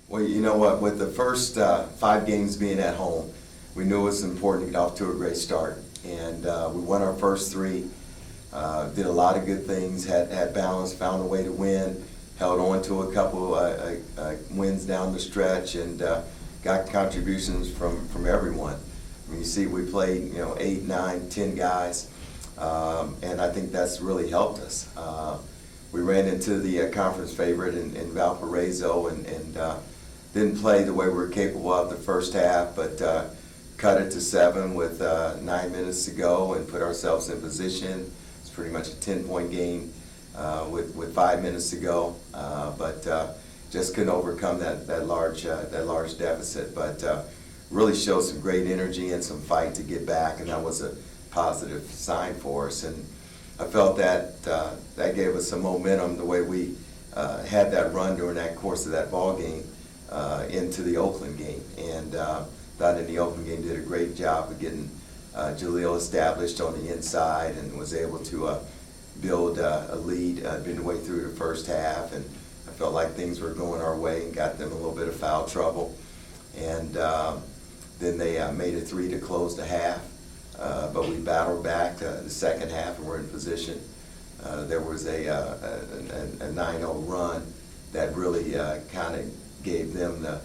Well, you know what, with the first 5 games being at home, we knew it was important to get off to a great start. And we won our first 3, did a lot of good things, had balance, found a way to win, held on to a couple wins down the stretch, and got contributions from everyone. I mean, you see, we played 8, 9, 10 guys, and I think that's really helped us. We ran into the conference favorite in Valparaiso and didn't play the way we were capable of the first half, but cut it to 7 with 9 minutes to go and put ourselves in position. It's pretty much a 10-point game with 5 minutes to go, but just couldn't overcome that large deficit. But really showed some great energy and some fight to get back, and that was a positive sign for us. And I felt that that gave us some momentum the way we had that run during that course of that ball game into the Oakland game. And thought in the Oakland game did a great job of getting Jaleel established on the inside and was able to build a lead midway through the first half. And I felt like things were going our way and got them a little bit of foul trouble. And then they made a 3 to close the half. But we battled back the second half and were in position. There was a 9-0 run that really kind of gave them the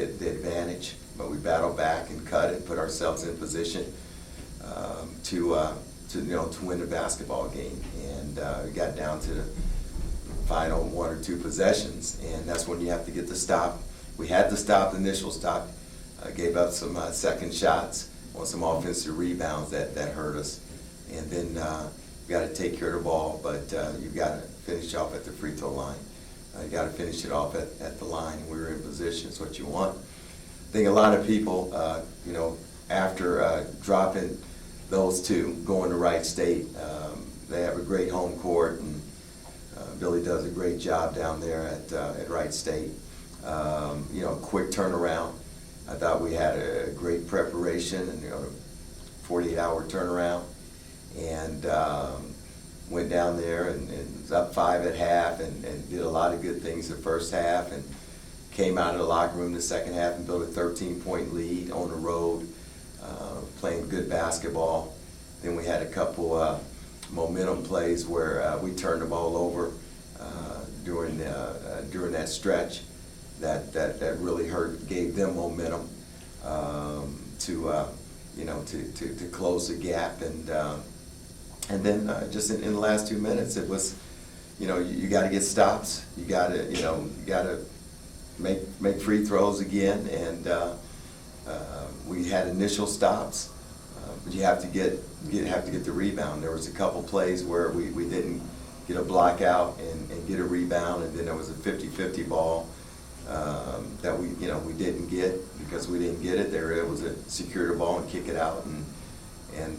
advantage. But we battled back and cut it, put ourselves in position to win the basketball game. And we got down to the final 1 or 2 possessions, and that's when you have to get the stop. We had the stop, the initial stop, gave up some second shots on some offensive rebounds that hurt us. And then you got to take care of the ball, but you've got to finish off at the free throw line. You got to finish it off at the line. We were in position. It's what you want. I think a lot of people, after dropping those 2, going to Wright State, they have a great home court, and Billy does a great job down there at Wright State. Quick turnaround. I thought we had a great preparation and 48-hour turnaround, and went down there and was up 5 at half and did a lot of good things the first half, and came out of the locker room the second half and built a 13-point lead on the road, playing good basketball. Then we had a couple momentum plays where we turned the ball over during that stretch. That really gave them momentum to close the gap, and then just in the last 2 minutes, it was, you got to get stops, you got to make free throws again, and we had initial stops, but you have to get the rebound. There was a couple plays where we didn't get a block out and get a rebound, and then there was a 50-50 ball that we didn't get because we didn't get it. They were able to secure the ball and kick it out, and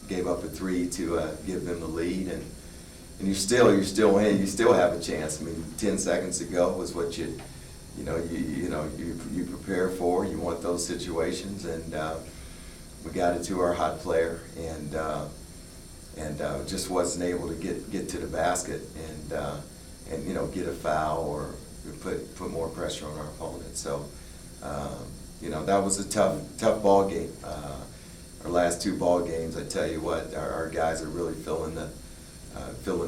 gave up a 3 to give them the lead, and you're still in. You still have a chance. I mean, 10 seconds to go is what you prepare for. You want those situations, and we got it to our hot player, and just wasn't able to get to the basket and get a foul or put more pressure on our opponent. So that was a tough ball game. Our last 2 ball games, I tell you what, our guys are really feeling the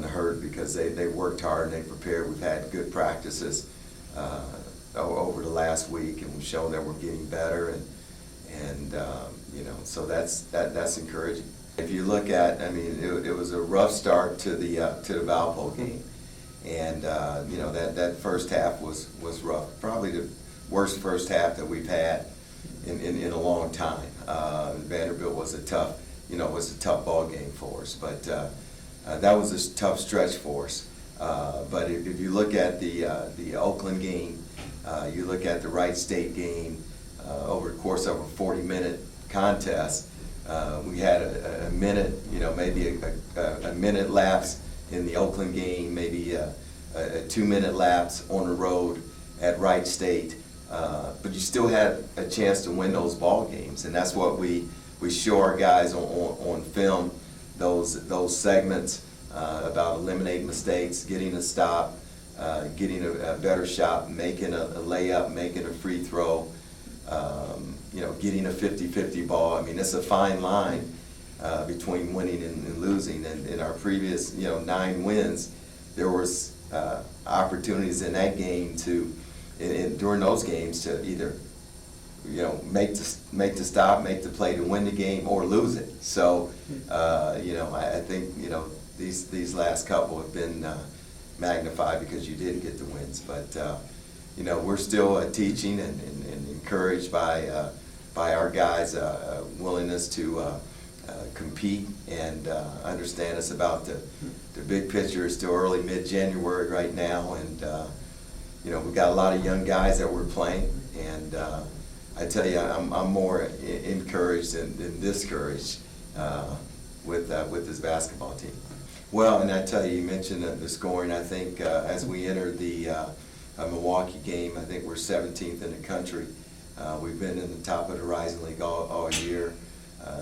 hurt because they worked hard and they prepared. We've had good practices over the last week, and we've shown that we're getting better, and so that's encouraging. If you look at, it was a rough start to the Valpo game, and that first half was rough, probably the worst first half that we've had in a long time. Vanderbilt was a tough ball game for us, but that was a tough stretch for us. But if you look at the Oakland game, you look at the Wright State game, over the course of a 40-minute contest, we had a minute, maybe a minute lapse in the Oakland game, maybe a 2-minute lapse on the road at Wright State. But you still had a chance to win those ball games, and that's what we show our guys on film, those segments about eliminating mistakes, getting a stop, getting a better shot, making a layup, making a free throw, getting a 50-50 ball. I mean, it's a fine line between winning and losing. And in our previous, 9 wins, there was opportunities in that game during those games to either, make the stop, make the play to win the game, or lose it. So, I think, these last couple have been magnified because you did get the wins. But, we're still teaching and encouraged by our guys' willingness to compete and understand it's about the big picture. Is still early, mid-January right now, and we've got a lot of young guys that we're playing, and I tell you, I'm more encouraged than discouraged with this basketball team. Well, and I tell you, you mentioned the scoring. I think as we enter the Milwaukee game, I think we're 17th in the country. We've been in the top of the Rising League all year.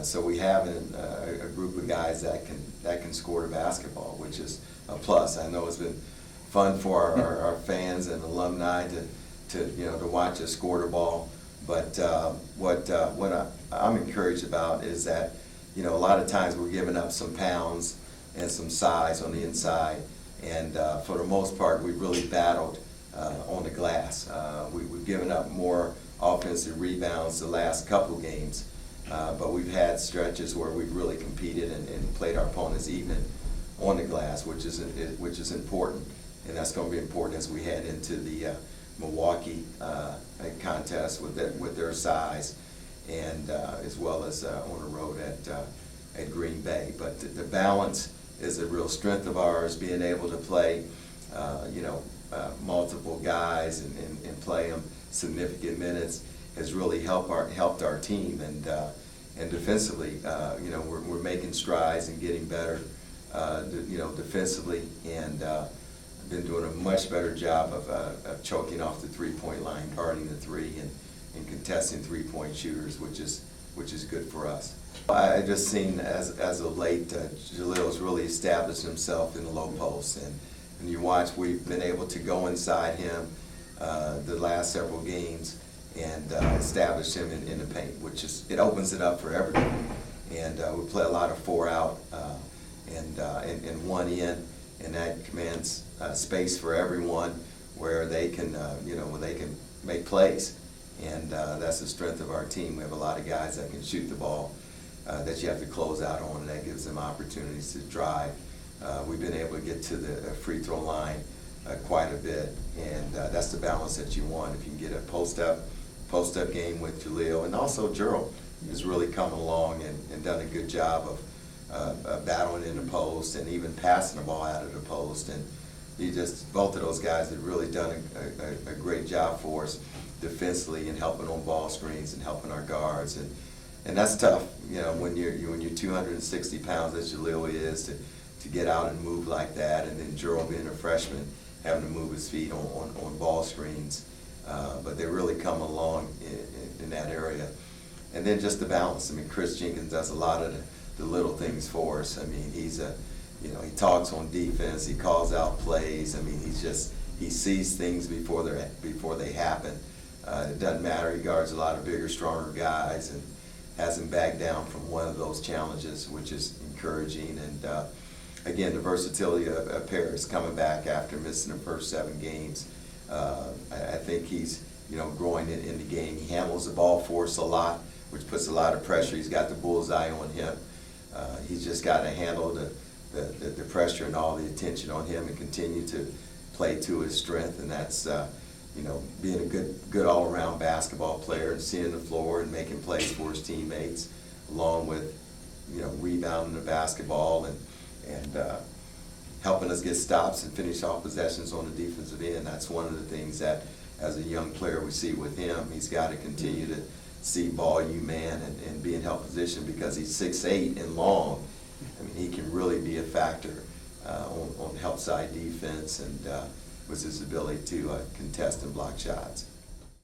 So we have a group of guys that can score the basketball, which is a plus. I know it's been fun for our fans and alumni to watch us score the ball. But what I'm encouraged about is that a lot of times we're giving up some pounds and some size on the inside, and for the most part we've really battled on the glass. We've given up more offensive rebounds the last couple games. But we've had stretches where we've really competed and played our opponents even on the glass, which is important, and that's going to be important as we head into the Milwaukee contest with their size, and as well as on the road at Green Bay. But the balance is a real strength of ours, being able to play multiple guys and play them significant minutes has really helped our team, and defensively, we're making strides and getting better, defensively, and been doing a much better job of choking off the 3-point line, guarding the three, and contesting 3-point shooters, which is good for us. I just seen as of late, Jalil's really established himself in the low post, and when you watch, we've been able to go inside him the last several games and establish him in the paint, it opens it up for everyone. And we play a lot of 4 out and 1 in, and that commands space for everyone where they can, where they can make plays. And that's the strength of our team. We have a lot of guys that can shoot the ball that you have to close out on, and that gives them opportunities to drive. We've been able to get to the free throw line quite a bit, and that's the balance that you want. If you can get a post-up game with Jalil, and also Gerald has really come along and done a good job of battling in the post and even passing the ball out of the post. And both of those guys have really done a great job for us defensively and helping on ball screens and helping our guards. And that's tough, when you're 260 pounds as Jalil is, to get out and move like that, and then Gerald being a freshman, having to move his feet on ball screens. But they really come along in that area. And then just the balance. I mean, Chris Jenkins does a lot of the little things for us. I mean, he talks on defense, he calls out plays. I mean, he sees things before they happen. It doesn't matter, he guards a lot of bigger, stronger guys and hasn't backed down from one of those challenges, which is encouraging. And again, the versatility of Paris coming back after missing the first 7 games. I think he's growing in the game. He handles the ball for us a lot, which puts a lot of pressure. He's got the bullseye on him. He's just got to handle the pressure and all the attention on him and continue to play to his strength, and that's being a good all-around basketball player and seeing the floor and making plays for his teammates, along with rebounding the basketball and helping us get stops and finish off possessions on the defensive end. That's one of the things that, as a young player, we see with him. He's got to continue to see ball man and be in help position, because he's 6'8" and long. I mean, he can really be a factor on help side defense, and with his ability to contest and block shots.